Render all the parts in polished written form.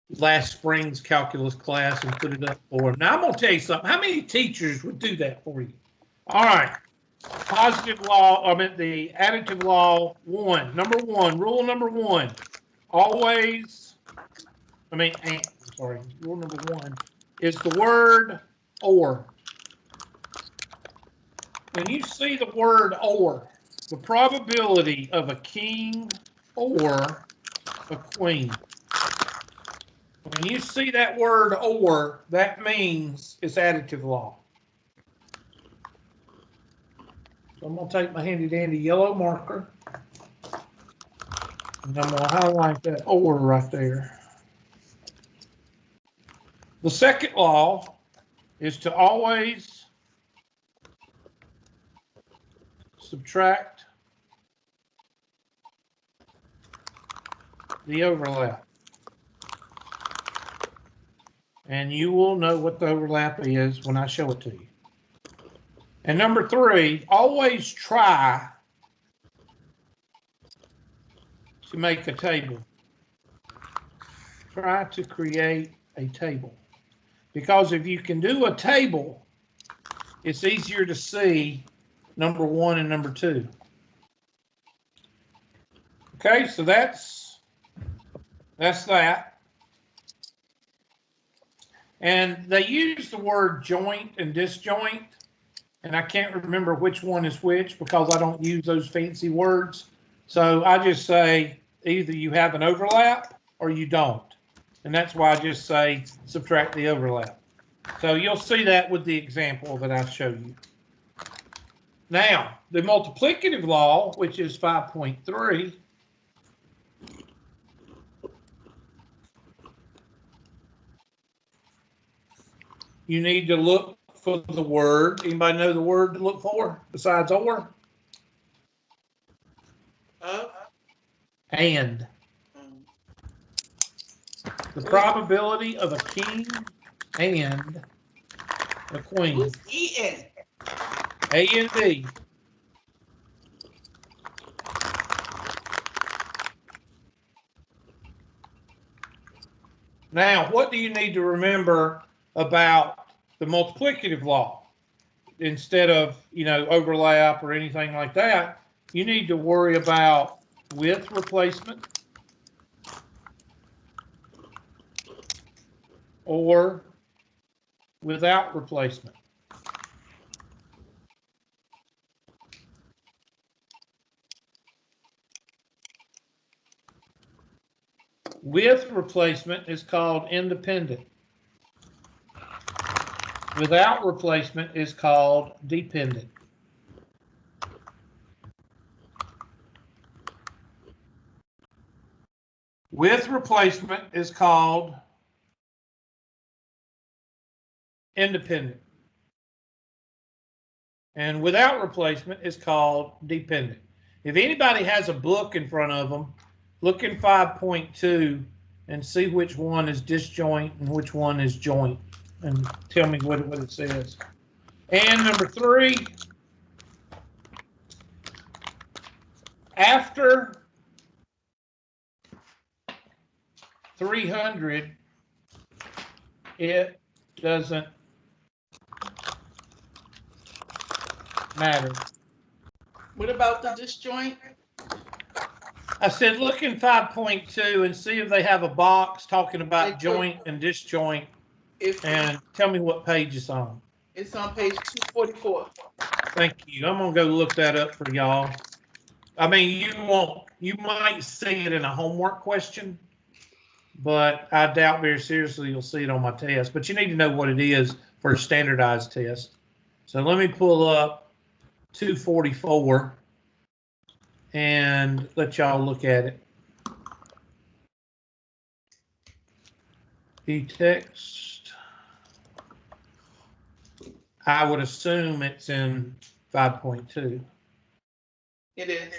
last spring's calculus class and put it up for them. Now, I'm going to tell you something. How many teachers would do that for you? All right. Positive law, the additive law, number one, rule number one, always, rule number one is the word or. When you see the word or, the probability of a king or a queen. When you see that word or, that means it's additive law. So I'm going to take my handy dandy yellow marker and I'm going to highlight that or right there. The second law is to always subtract the overlap. And you will know what the overlap is when I show it to you. And number three, always try to make a table. Try to create a table. Because if you can do a table, it's easier to see number one and number two. Okay, so that's that. And they use the word joint and disjoint, and I can't remember which one is which because I don't use those fancy words. So I just say either you have an overlap or you don't. And that's why I just say subtract the overlap. So you'll see that with the example that I showed you. Now, the multiplicative law, which is 5.3, you need to look for the word. Anybody know the word to look for besides or? And. The probability of a king and a queen. Who's E-N? A and B. Now, what do you need to remember about the multiplicative law? Instead of, overlap or anything like that, you need to worry about with replacement or without replacement. With replacement is called independent. Without replacement is called dependent. With replacement is called independent. And without replacement is called dependent. If anybody has a book in front of them, look in 5.2 and see which one is disjoint and which one is joint, and tell me what it says. And number three, after 300, it doesn't matter. What about the disjoint? I said, look in 5.2 and see if they have a box talking about joint and disjoint, and tell me what page it's on. It's on page 244. Thank you. I'm gonna go look that up for y'all. I mean, you might see it in a homework question, but I doubt very seriously you'll see it on my test. But you need to know what it is for a standardized test. So let me pull up 244 and let y'all look at it. E-text. I would assume it's in 5.2. It is.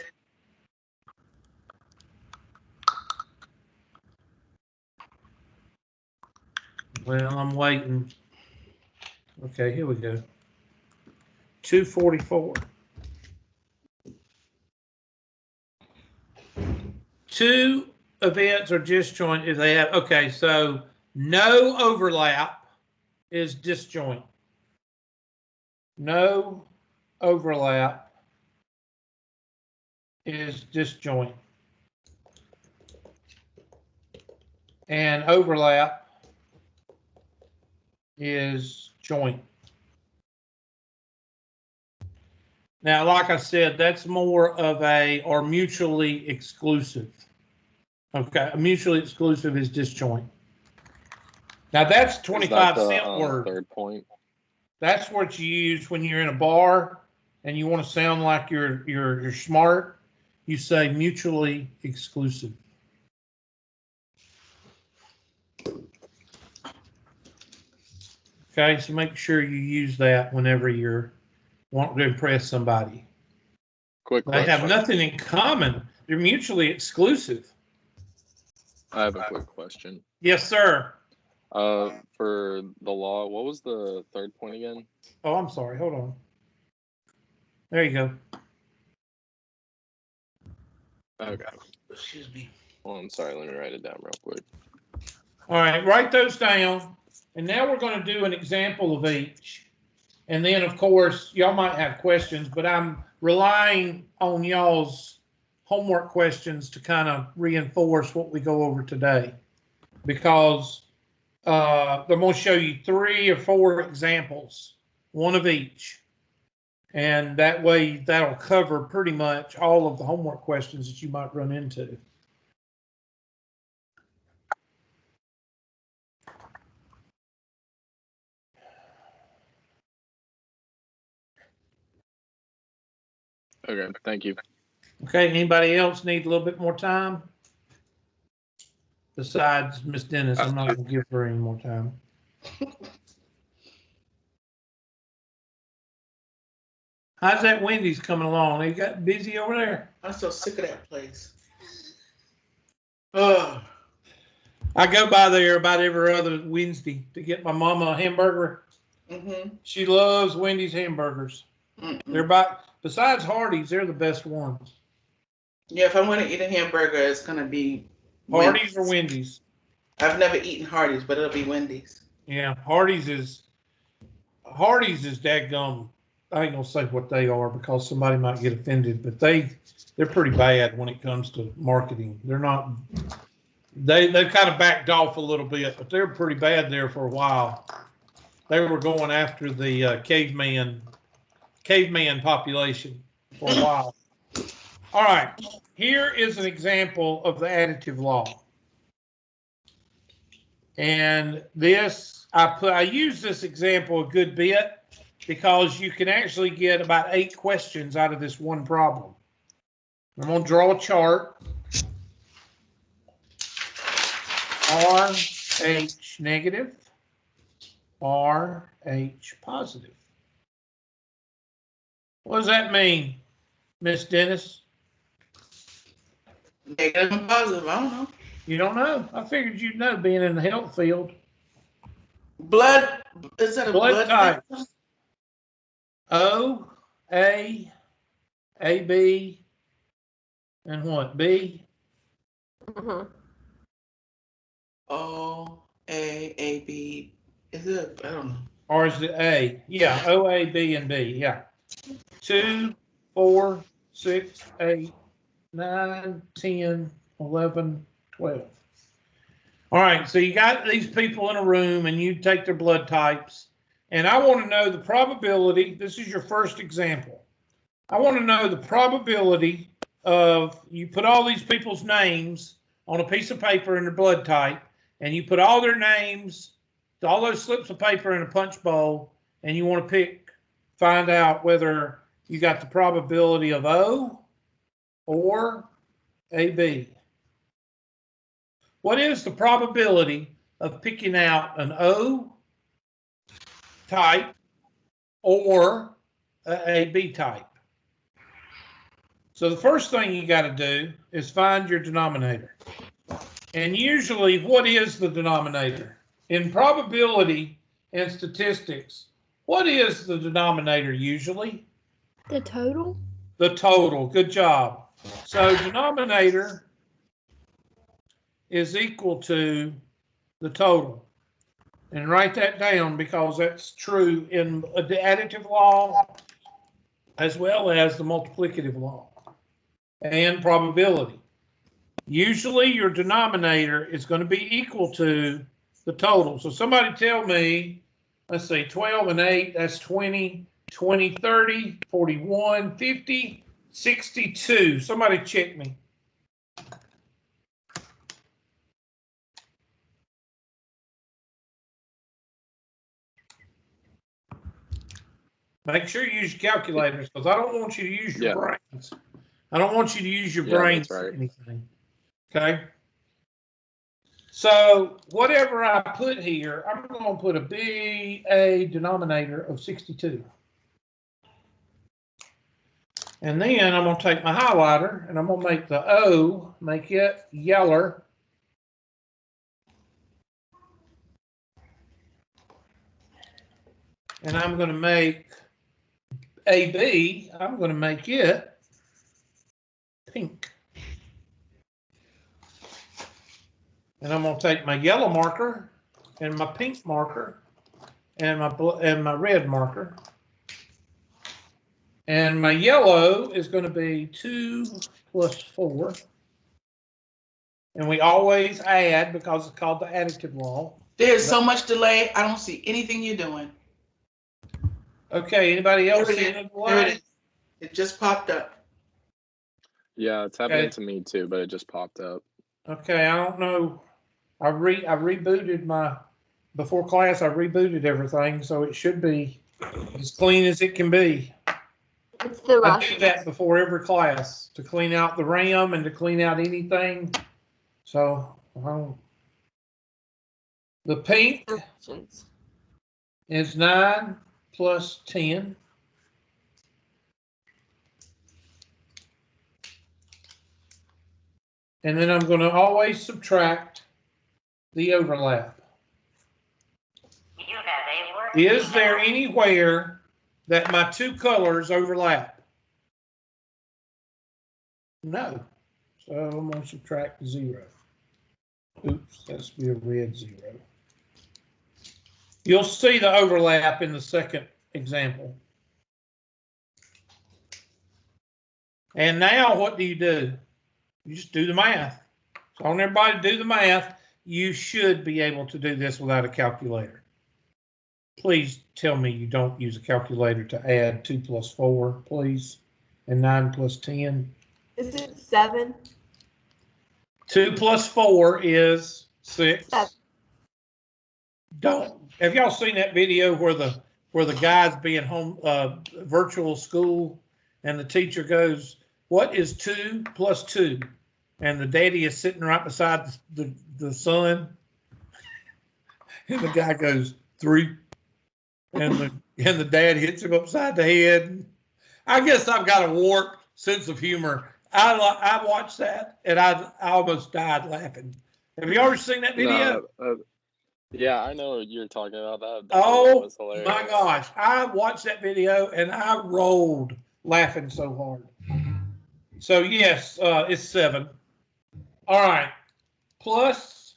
Well, I'm waiting. Okay, here we go. 244. 2 events or disjoint if they have, okay, so no overlap is disjoint. No overlap is disjoint. And overlap is joint. Now, like I said, that's more of a, or mutually exclusive. Okay, mutually exclusive is disjoint. Now that's 25-cent word. Third point. That's what you use when you're in a bar and you want to sound like you're smart. You say mutually exclusive. Okay, so make sure you use that whenever you're wanting to impress somebody. Quick They question. have nothing in common. They're mutually exclusive. I have a quick question. Yes, sir. For the law, what was the third point again? Oh, I'm sorry. Hold on. There you go. Okay. Excuse me. Well, I'm sorry. Let me write it down real quick. All right, write those down. And now we're going to do an example of each. And then, of course, y'all might have questions, but I'm relying on y'all's homework questions to kind of reinforce what we go over today. Because I'm going to show you 3 or 4 examples, one of each. And that way, that'll cover pretty much all of the homework questions that you might run into. Okay. Thank you. Okay, anybody else need a little bit more time? Besides Miss Dennis, I'm not going to give her any more time. How's that Wendy's coming along? They got busy over there? I'm so sick of that place. Ugh. I go by there about every other Wednesday to get my mama a hamburger. Mm-hmm. She loves Wendy's hamburgers. They're about, besides Hardee's, they're the best ones. Yeah, if I want to eat a hamburger, it's gonna be Hardee's or Wendy's? I've never eaten Hardee's, but it'll be Wendy's. Yeah, Hardee's is dadgum. I ain't gonna say what they are because somebody might get offended, but they're pretty bad when it comes to marketing. They're not. They kind of backed off a little bit, but they're pretty bad there for a while. They were going after the caveman population for a while. All right, here is an example of the additive law. And this, I use this example a good bit because you can actually get about 8 questions out of this one problem. I'm going to draw a chart. RH negative, RH positive. What does that mean, Miss Dennis? Negative and positive, I don't know. You don't know? I figured you'd know, being in the health field. Blood, is that a blood types? type? O, A, AB, and what? B? Mm-hmm. O, A, B. Is it? I don't know. Or is it A? Yeah, O, A, B, and B. Yeah. 2, 4, 6, 8, 9, 10, 11, 12. All right, so you got these people in a room and you take their blood types. And I want to know the probability. This is your first example. I want to know the probability of, you put all these people's names on a piece of paper in their blood type, and you put all their names, all those slips of paper in a punch bowl, and you want to find out whether you got the probability of O or AB. What is the probability of picking out an O type or an AB type? So the first thing you got to do is find your denominator. And usually, what is the denominator? In probability and statistics, what is the denominator usually? The total? The total. Good job. So denominator is equal to the total. And write that down because that's true in the additive law as well as the multiplicative law and probability. Usually your denominator is going to be equal to the total. So somebody tell me, let's see, 12 and 8, that's 20, 20, 30, 41, 50, 62. Somebody check me. Make sure you use your calculators because I don't want you to use your brains. I don't want you to use your brains for anything. Okay? So whatever I put here, I'm going to put a denominator of 62. And then I'm going to take my highlighter and I'm going to make the O, make it yeller. And I'm going to make AB, I'm going to make it pink. And I'm going to take my yellow marker and my pink marker and my red marker. And my yellow is going to be 2 plus 4. And we always add because it's called the additive law. There's so much delay. I don't see anything you're doing. Okay, anybody else see the delay? It just popped up. Yeah, it's happening to me too, but it just popped up. Okay, I don't know. I rebooted before class, I rebooted everything, so it should be as clean as it can be. It's the I Russians. do that before every class to clean out the RAM and to clean out anything. So the pink Russians. is 9 plus 10. And then I'm going to always subtract the overlap. Is there anywhere that my two colors overlap? No. So I'm going to subtract 0. Oops, that's be a red 0. You'll see the overlap in the second example. And now what do? You just do the math. So I want everybody to do the math. You should be able to do this without a calculator. Please tell me you don't use a calculator to add 2 plus 4, please, and 9 plus 10. Is it 7? 2 plus 4 is 6. 7. Have y'all seen that video where the guy's being home virtual school and the teacher goes, "What is 2 plus 2?" And the daddy is sitting right beside the son, and the guy goes 3, and the dad hits him upside the head. I guess I've got a warped sense of humor. I watched that and I almost died laughing. Have you ever seen that video? Yeah, I know what you're talking about. That Oh was hilarious. my gosh. I watched that video and I rolled laughing so hard. So yes, it's 7. All right. Plus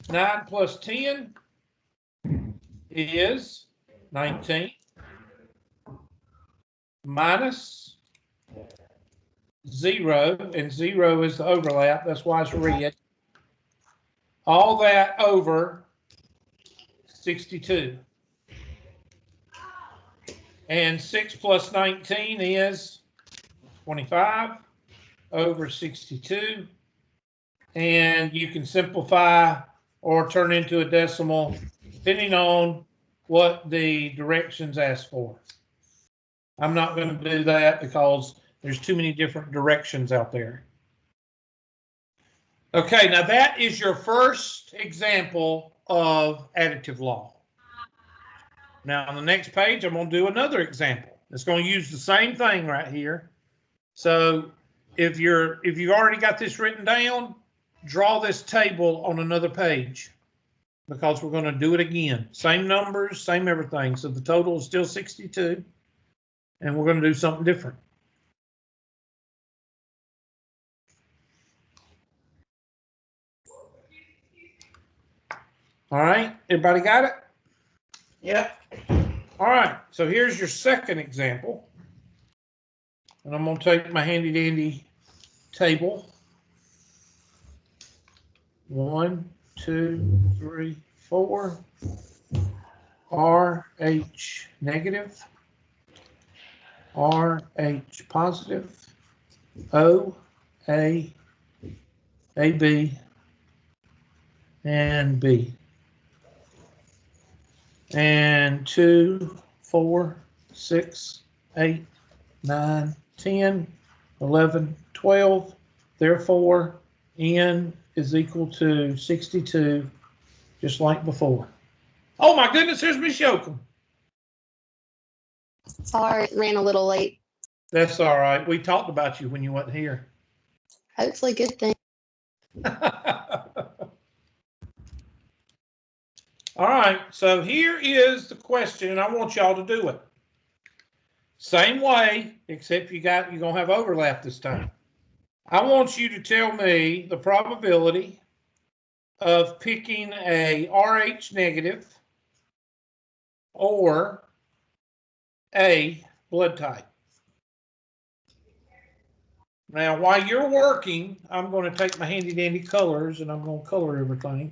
9 plus 10 is 19. Minus 0, and 0 is the overlap. That's why it's red. All that over 62. And 6 plus 19 is 25 over 62. And you can simplify or turn into a decimal depending on what the directions ask for. I'm not going to do that because there's too many different directions out there. Okay, now that is your first example of additive law. Now on the next page, I'm going to do another example. It's going to use the same thing right here. So if you've already got this written down, draw this table on another page because we're going to do it again. Same numbers, same everything. So the total is still 62, and we're going to do something different. All right, everybody got it? Yep. All right, so here's your second example. And I'm going to take my handy dandy table. 1, 2, 3, 4. RH negative. RH positive. O, A, AB, and B. And 2, 4, 6, 8, 9, 10, 11, 12. Therefore, N is equal to 62, just like before. Oh my goodness, there's Miss Yoakum. Sorry, it ran a little late. That's all right. We talked about you when you weren't here. Hopefully, good thing. All right, so here is the question, and I want y'all to do it. Same way, except you're gonna have overlap this time. I want you to tell me the probability of picking a RH negative or A blood type. Now, while you're working, I'm going to take my handy dandy colors and I'm going to color everything.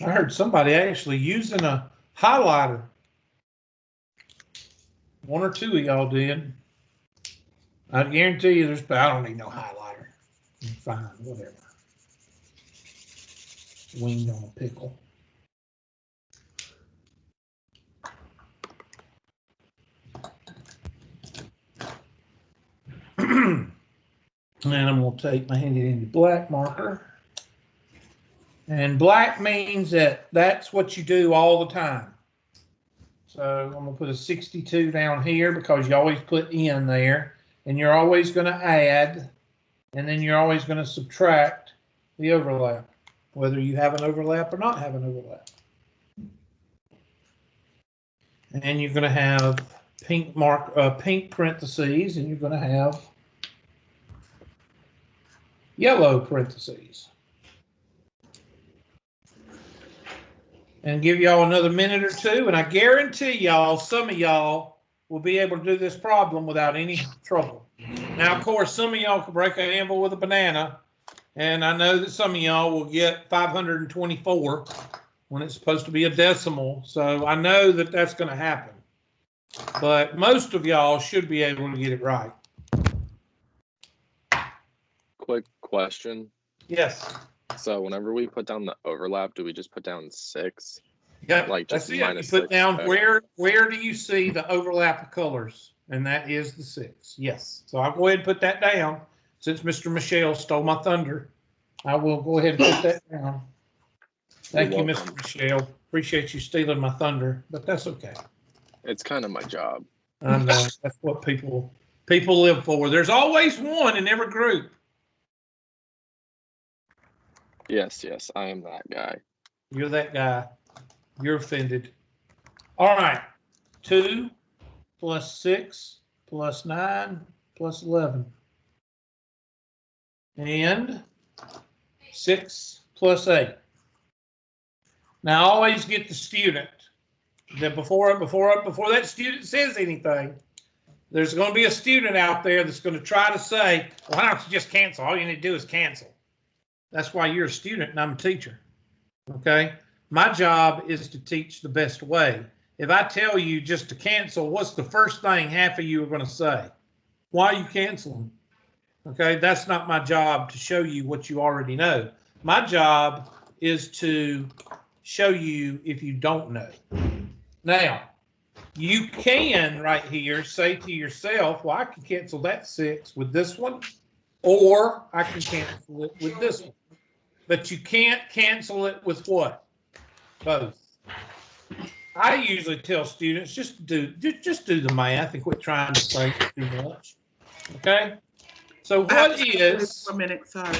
I heard somebody actually using a highlighter. One or two of y'all did. I guarantee you I don't need no highlighter. Fine, whatever. Winged on a pickle. And I'm going to take my handy dandy black marker. And black means that's what you do all the time. So I'm going to put a 62 down here because you always put in there. And you're always going to add. And then you're always going to subtract the overlap, whether you have an overlap or not have an overlap. And you're going to have pink parentheses, and you're going to have yellow parentheses. And give y'all another minute or two, and I guarantee y'all, some of y'all will be able to do this problem without any trouble. Now, of course, some of y'all can break an amble with a banana, and I know that some of y'all will get 524 when it's supposed to be a decimal, so I know that that's going to happen. But most of y'all should be able to get it right. Quick question. Yes. So whenever we put down the overlap, do we just put down 6? Yep, Like that's just it. minus You put 6. down Okay. where do you see the overlap of colors? And that is the 6. Yes. So I'll go ahead and put that down. Since Mr. Michelle stole my thunder, I will go ahead and put that down. Thank you, welcome. Mr. Michelle. Appreciate you stealing my thunder, but that's okay. It's kind of my job. I know that's what people live for. There's always one in every group. Yes, I am that guy. You're that guy. You're offended. All right. 2 plus 6 plus 9 plus 11. And 6 plus 8. Now, I always get the student that before that student says anything, there's going to be a student out there that's going to try to say, well, why don't you just cancel? All you need to do is cancel. That's why you're a student and I'm a teacher. Okay? My job is to teach the best way. If I tell you just to cancel, what's the first thing half of you are going to say? Why are you canceling? Okay? That's not my job to show you what you already know. My job is to show you if you don't know. Now, you can right here say to yourself, well, I can cancel that 6 with this one, or I can cancel it with this one. But you can't cancel it with what? Both. I usually tell students just do the math and quit trying to think too much. Okay? So what is... For a minute, sorry.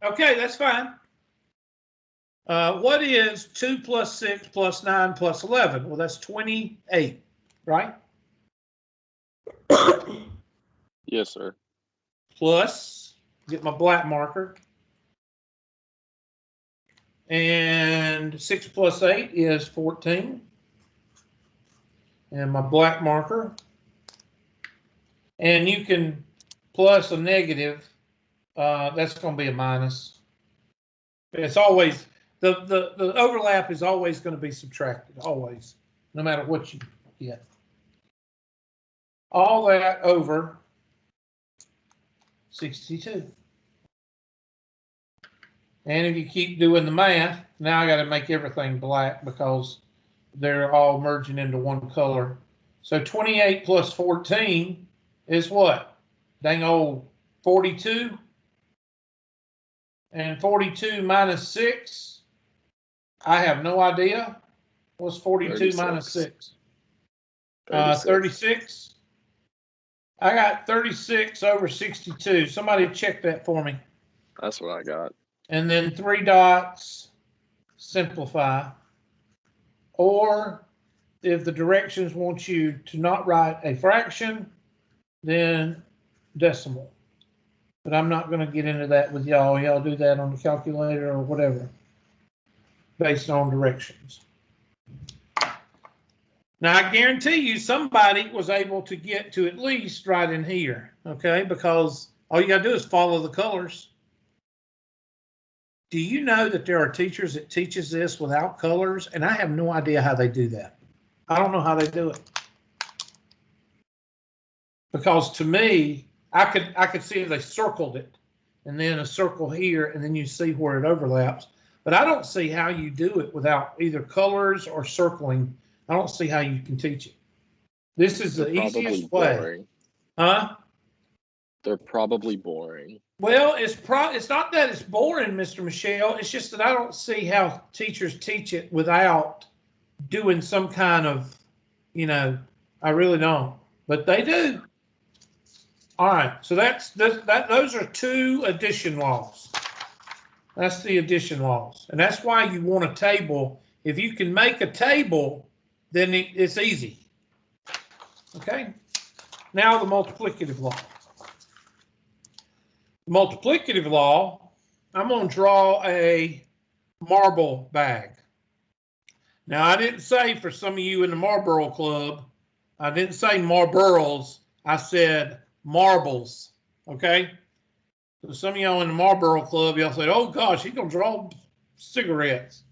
Okay, that's fine. What is 2 plus 6 plus 9 plus 11? Well, that's 28, right? Yes, sir. Plus, get my black marker. And 6 plus 8 is 14. And my black marker. And you can plus a negative. That's going to be a minus. It's always, the overlap is always going to be subtracted, always, no matter what you get. All that over 62. And if you keep doing the math, now I got to make everything black because they're all merging into one color. So 28 plus 14 is what? Dang old 42. And 42 minus 6, I have no idea. What's 42 36. minus 6? 36. 36. I got 36 over 62. Somebody check that for me. That's what I got. And then 3 dots, simplify. Or if the directions want you to not write a fraction, then decimal. But I'm not going to get into that with y'all. Y'all do that on the calculator or whatever, based on directions. Now, I guarantee you somebody was able to get to at least right in here, okay? Because all you got to do is follow the colors. Do you know that there are teachers that teaches this without colors? And I have no idea how they do that. I don't know how they do it. Because to me, I could see if they circled it and then a circle here and then you see where it overlaps. But I don't see how you do it without either colors or circling. I don't see how you can teach it. This is the easiest way. Boring. Huh? They're probably boring. Well, it's not that it's boring, Mr. Michelle. It's just that I don't see how teachers teach it without doing some kind of, I really don't. But they do. All right, so those are 2 addition laws. That's the addition laws. And that's why you want a table. If you can make a table, then it's easy. Okay? Now the multiplicative law. Multiplicative law, I'm going to draw a marble bag. Now, I didn't say for some of you in the Marlboro Club, I didn't say Marlboros, I said marbles, okay? So some of y'all in the Marlboro Club, y'all said, oh gosh, he's going to draw cigarettes.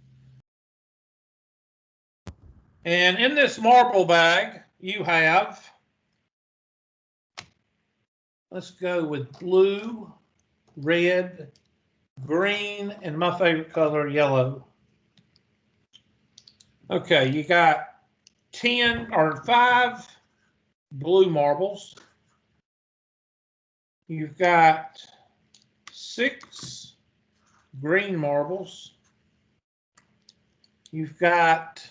And in this marble bag, you have, let's go with blue, red, green, and my favorite color, yellow. Okay, you got 10 or 5 blue marbles. You've got 6 green marbles. You've got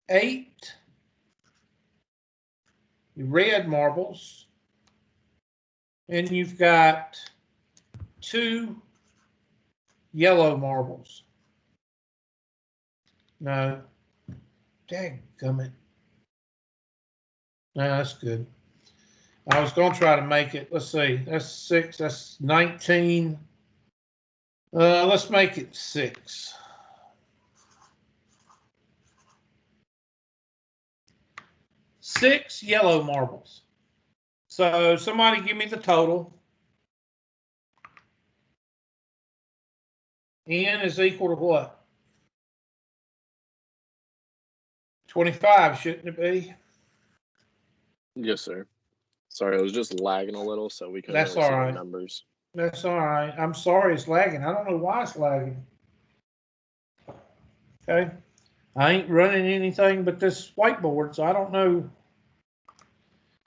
8 red marbles. And you've got 2 yellow marbles. No. Dadgummit. No, that's good. I was going to try to make it, let's see, that's 6, that's 19. Let's make it 6. Six yellow marbles. So somebody give me the total. N is equal to what? 25, shouldn't it be? Yes, sir. Sorry, it was just lagging a little, so we couldn't That's really see all the right. numbers. That's all right. I'm sorry it's lagging. I don't know why it's lagging. Okay. I ain't running anything but this whiteboard, so I don't know.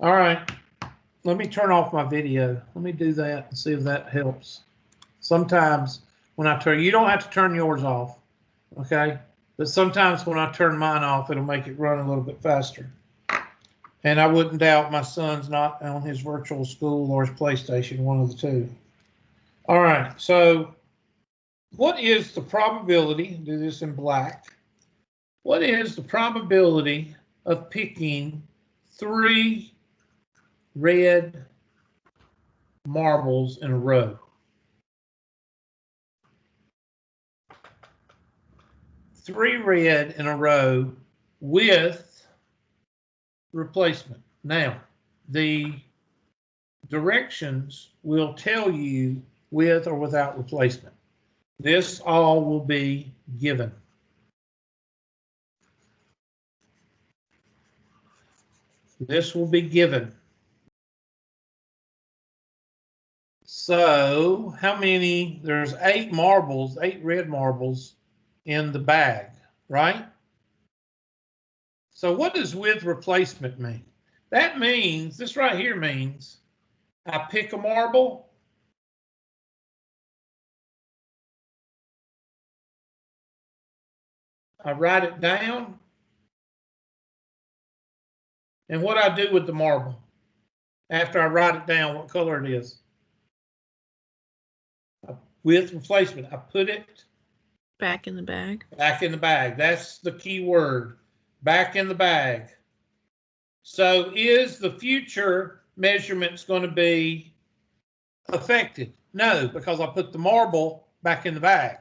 All right. Let me turn off my video. Let me do that and see if that helps. Sometimes when I turn, you don't have to turn yours off, okay? But sometimes when I turn mine off, it'll make it run a little bit faster. And I wouldn't doubt my son's not on his virtual school or his PlayStation, one of the two. All right, so what is the probability, do this in black, what is the probability of picking 3 red marbles in a row? 3 red in a row with replacement. Now, the directions will tell you with or without replacement. This all will be given. This will be given. So how many? There's 8 marbles, 8 red marbles in the bag, right? So what does with replacement mean? That means, this right here means, I pick a marble, I write it down, and what I do with the marble after I write it down, what color it is. With replacement, I put it Back in the bag. back in the bag. That's the key word, back in the bag. So is the future measurements going to be affected? No, because I put the marble back in the bag.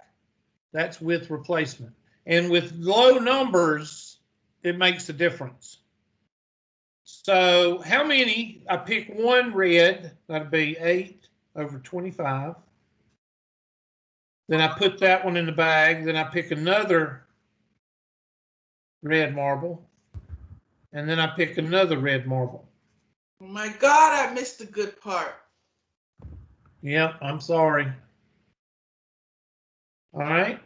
That's with replacement. And with low numbers, it makes a difference. So how many? I pick 1 red, that'd be 8 over 25. Then I put that one in the bag. Then I pick another red marble. And then I pick another red marble. Oh my God, I missed the good part. Yep, I'm sorry. All right.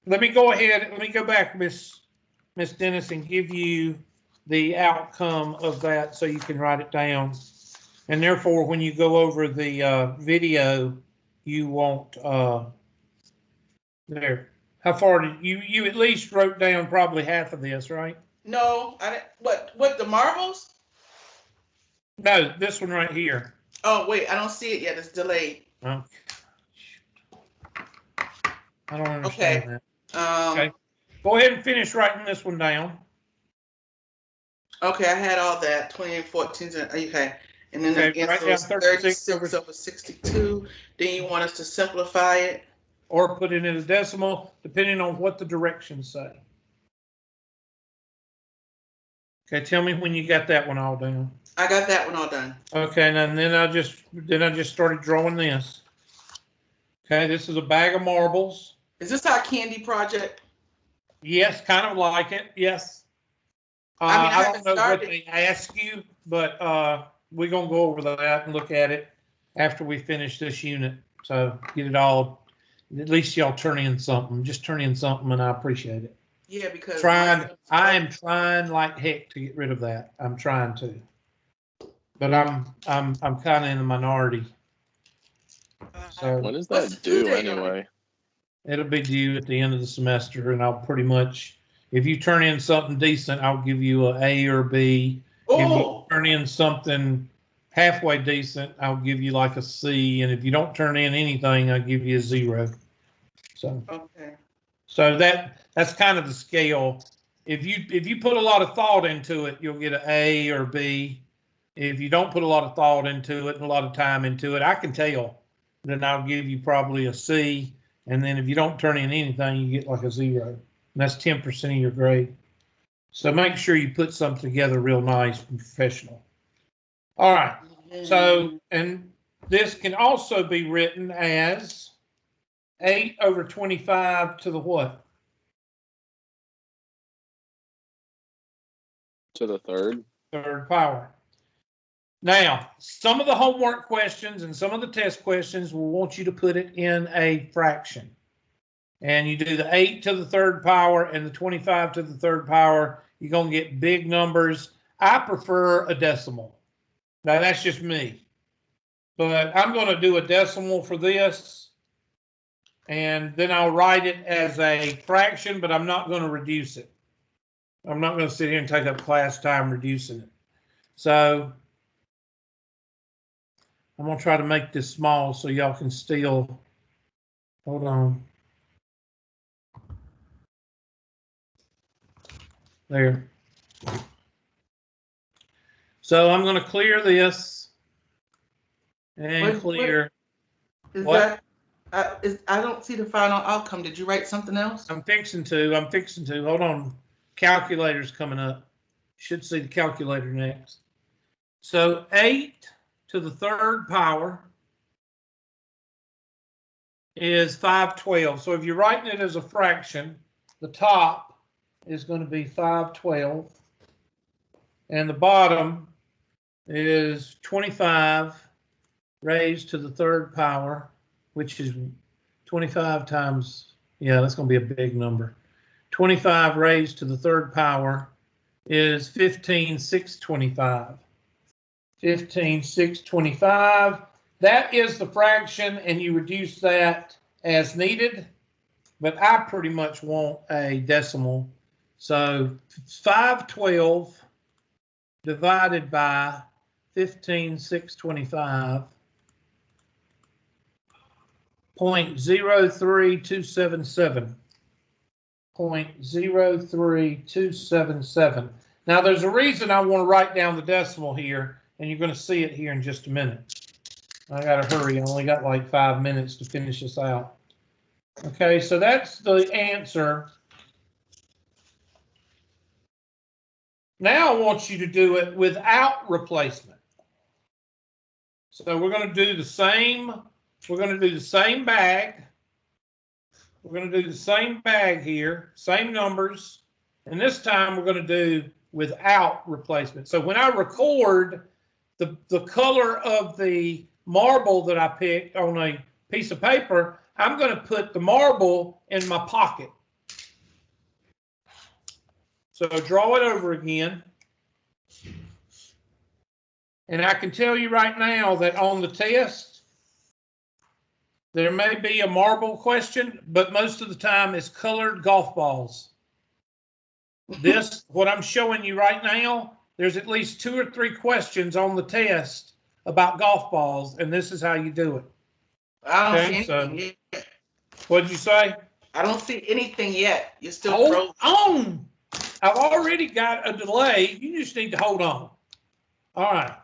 Let me go ahead. Let me go back, Miss Dennis, and give you the outcome of that so you can write it down. And therefore, when you go over the video, you won't. There. How far did you at least wrote down probably half of this, right? No, I didn't. What the marbles? No, this one right here. Oh wait, I don't see it yet. It's delayed. Oh, I don't understand Okay. that. Okay. Go ahead and finish writing this one down. Okay, I had all that. 20 and 14. Okay. And then Okay, the answer write down was 36 over 62. Then you want us to simplify it? Or put it in a decimal, depending on what the directions say. Okay, tell me when you got that one all down. I got that one all done. Okay, and then I just started drawing this. Okay, this is a bag of marbles. Is this our candy project? Yes, kind of like it. Yes. I mean, I I haven't don't know what started. they ask you, but we're gonna go over that and look at it after we finish this unit. So get it all. At least y'all turn in something. Just turn in something, and I appreciate it. Yeah, because I am trying like heck to get rid of that. I'm trying to, but I'm kind of in the minority. So When is What's that the due due date on it? anyway? it'll be due at the end of the semester, and I'll pretty much, if you turn in something decent, I'll give you a A or B. If you Oh, turn in something halfway decent, I'll give you like a C, and if you don't turn in anything, I'll give you a 0. okay. So that's kind of the scale. If you put a lot of thought into it, you'll get an A or B. If you don't put a lot of thought into it and a lot of time into it, I can tell. Then I'll give you probably a C. And then if you don't turn in anything, you get like a 0. And that's 10% of your grade. So make sure you put something together real nice and professional. All right. So, and this can also be written as 8 over 25 to the what? To the third? Third power. Now, some of the homework questions and some of the test questions will want you to put it in a fraction. And you do the 8 to the third power and the 25 to the third power. You're going to get big numbers. I prefer a decimal. Now, that's just me. But I'm going to do a decimal for this. And then I'll write it as a fraction, but I'm not going to reduce it. I'm not going to sit here and take up class time reducing it. So I'm going to try to make this small so y'all can still Hold on. There. So I'm going to clear this and What- clear. Is What? that, I don't see the final outcome. Did you write something else? I'm fixing to. Hold on. Calculator's coming up. Should see the calculator next. So 8 to the third power is 512. So if you're writing it as a fraction, the top is going to be 512. And the bottom is 25 raised to the third power, which is 25 times, yeah, that's going to be a big number. 25 raised to the third power is 15,625. 15,625. That is the fraction, and you reduce that as needed, but I pretty much want a decimal. So 512 divided by 15,625, 0.03277. 0.03277. Now, there's a reason I want to write down the decimal here, and you're going to see it here in just a minute. I got to hurry. I only got like 5 minutes to finish this out. Okay, so that's the answer. Now I want you to do it without replacement. So we're going to do the same. We're going to do the same bag. We're going to do the same bag here, same numbers, and this time we're going to do without replacement. So when I record the color of the marble that I picked on a piece of paper, I'm going to put the marble in my pocket. So draw it over again. And I can tell you right now that on the test, there may be a marble question, but most of the time it's colored golf balls. This, what I'm showing you right now, there's at least 2 or 3 questions on the test about golf balls, and this is how you do it. I don't Okay, see anything yet. What'd you say? I don't see anything yet. You're still Hold frozen. on. I've already got a delay. You just need to hold on. All right.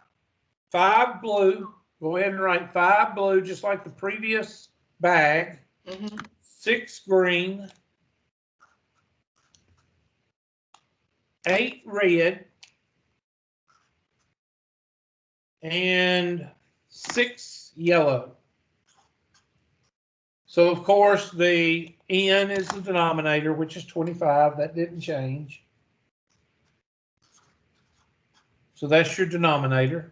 5 blue. Go ahead and write 5 blue, just like the previous bag. 6 green. 8 red. And 6 yellow. So, of course, the N is the denominator, which is 25. That didn't change. So that's your denominator.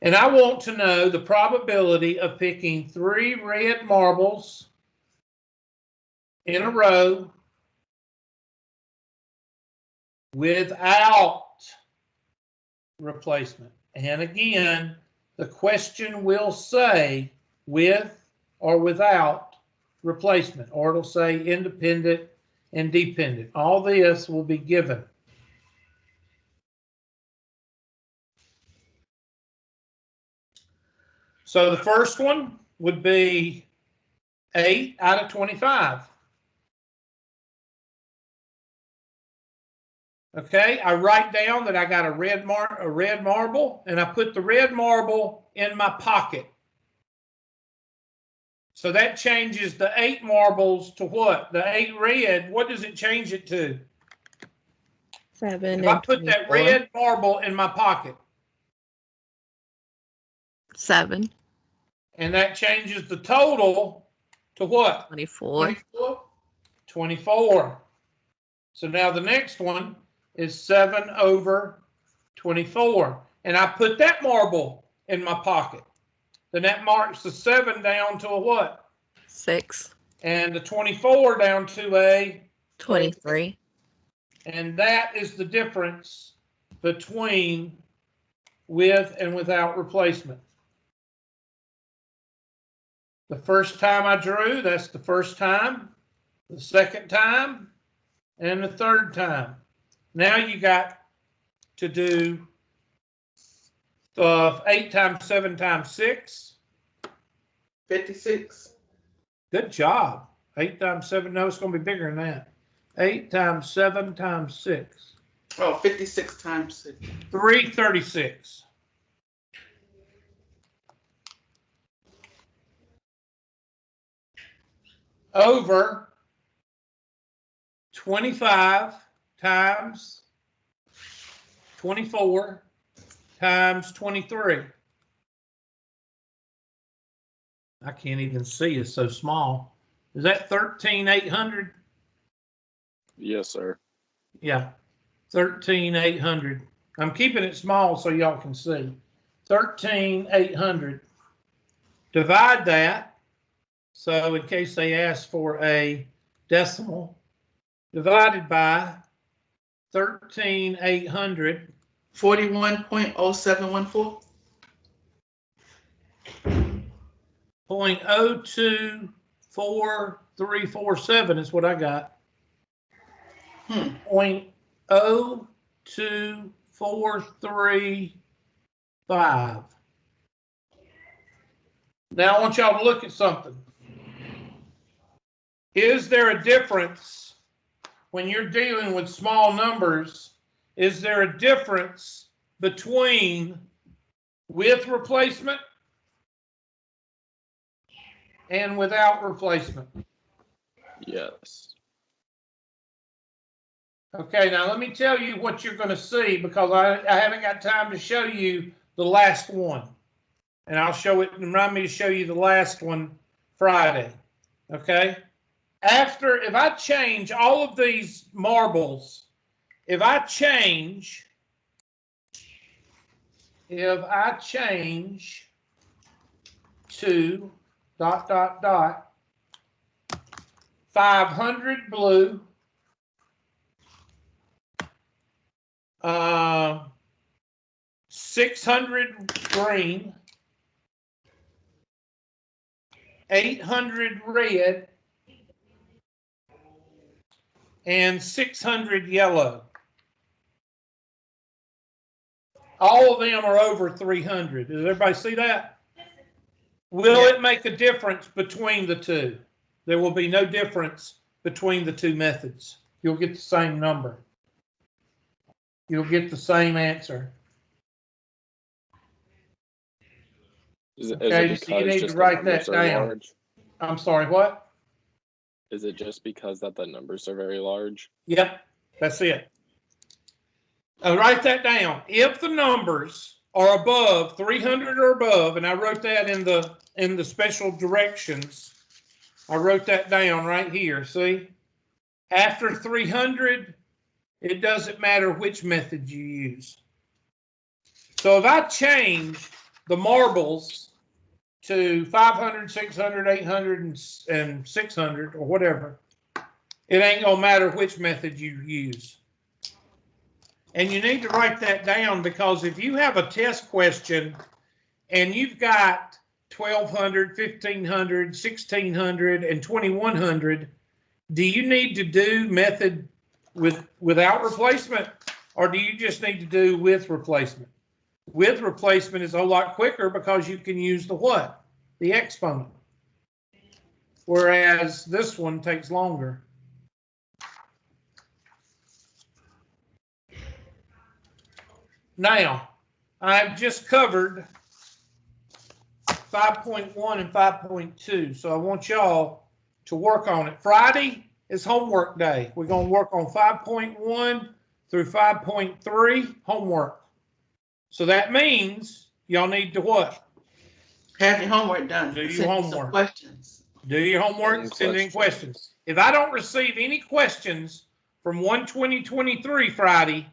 And I want to know the probability of picking 3 red marbles in a row without replacement. And again, the question will say with or without replacement, or it'll say independent and dependent. All this will be given. So the first one would be 8 out of 25. Okay, I write down that I got a red marble, and I put the red marble in my pocket. So that changes the 8 marbles to what? The 8 red, what does it change it to? 7 If I and put that 24. red marble in my pocket, 7, and that changes the total to what? 24. 24. So now the next one is 7 over 24. And I put that marble in my pocket. Then that marks the 7 down to a what? 6, And the 24 down to a 23. And that is the difference between with and without replacement. The first time I drew, that's the first time, the second time, and the third time. Now you got to do 8 times 7 times 6. 56. Good job. 8 times 7. No, it's going to be bigger than that. 8 times 7 times 6. Oh, 56 times 6. 336. Over 25 times 24 times 23. I can't even see, it's so small. Is that 13,800? Yes, sir. Yeah, 13,800. I'm keeping it small so y'all can see. 13,800. Divide that. So in case they ask for a decimal, divided by 13,800. 41.0714. 0.024347 is what I got. 0.02435. Now I want y'all to look at something. Is there a difference when you're dealing with small numbers? Is there a difference between with replacement and without replacement? Yes. Okay, now let me tell you what you're going to see, because I haven't got time to show you the last one. And I'll show it, remind me to show you the last one Friday. Okay? If I change all of these marbles, if I change to ... 500 blue, 600 green, 800 red, and 600 yellow. All of them are over 300. Does everybody see that? Will it make a difference between the two? There will be no difference between the two methods. You'll get the same number. You'll get the same answer. Is it Okay, because so you need to just the write that numbers are down. large? I'm sorry, what? Is it just because that the numbers are very large? Yep, that's it. Write that down. If the numbers are above 300 or above, and I wrote that in the special directions, I wrote that down right here. See, after 300, it doesn't matter which method you use. So if I change the marbles to 500, 600, 800, and 600, or whatever, it ain't gonna matter which method you use. And you need to write that down, because if you have a test question and you've got 1,200, 1,500, 1,600, and 2,100, do you need to do method without replacement, or do you just need to do with replacement? With replacement is a lot quicker because you can use the what? The exponent. Whereas this one takes longer. Now, I've just covered 5.1 and 5.2, so I want y'all to work on it. Friday is homework day. We're going to work on 5.1 through 5.3 homework. So that means y'all need to what? Have your homework done. Do your Send me some homework. questions. Do your homework, send in questions. If I don't receive any questions from 1/20/23 Friday,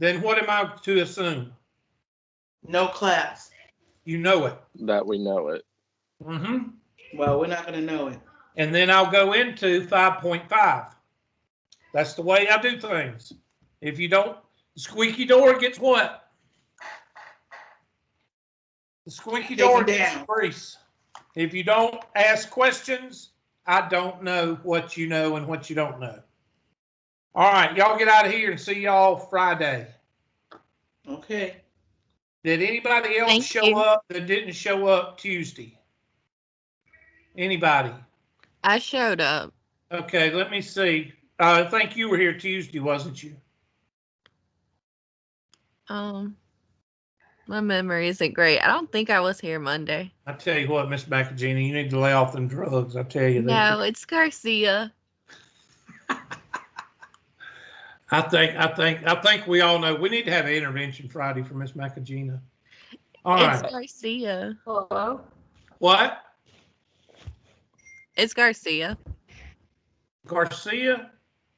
then what am I to assume? No class. You know it. That we know it. Mm-hmm. Well, we're not going to know it. And then I'll go into 5.5. That's the way I do things. If you don't, the squeaky door gets what? The squeaky door gets grease. If you don't ask questions, I don't know what you know and what you don't know. All right, y'all get out of here and see y'all Friday. Okay. Did anybody else Thank show you. up that didn't show up Tuesday? Anybody? I showed up. Okay, let me see. I think you were here Tuesday, wasn't you? My memory isn't great. I don't think I was here Monday. I tell you what, Miss Macagina, you need to lay off them drugs. I tell you that. No, it's Garcia. I think we all know we need to have an intervention Friday for Miss Macagina. All It's right. Garcia. Hello? What? It's Garcia. Garcia?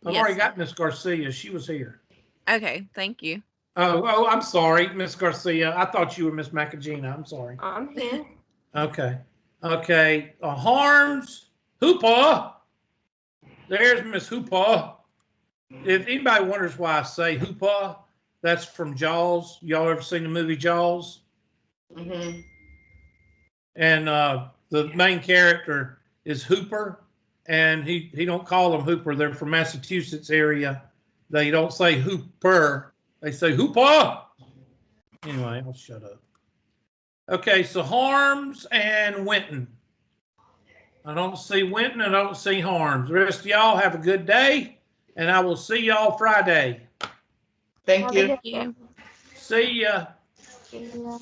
I've Yes. already got Miss Garcia. She was here. Okay, thank you. Oh, I'm sorry, Miss Garcia. I thought you were Miss Macagina. I'm sorry. I'm here. Okay. Okay. Harms. Hoopa. There's Miss Hoopa. If anybody wonders why I say Hoopa, that's from Jaws. Y'all ever seen the movie Jaws? Mm-hmm. And the main character is Hooper, and he don't call them Hooper. They're from Massachusetts area. They don't say Hooper. They say Hoopa. Anyway, I'll shut up. Okay, so Harms and Winton. I don't see Winton and I don't see Harms. The rest of y'all have a good day, and I will see y'all Friday. Thank you. Thank you. See ya. Yeah.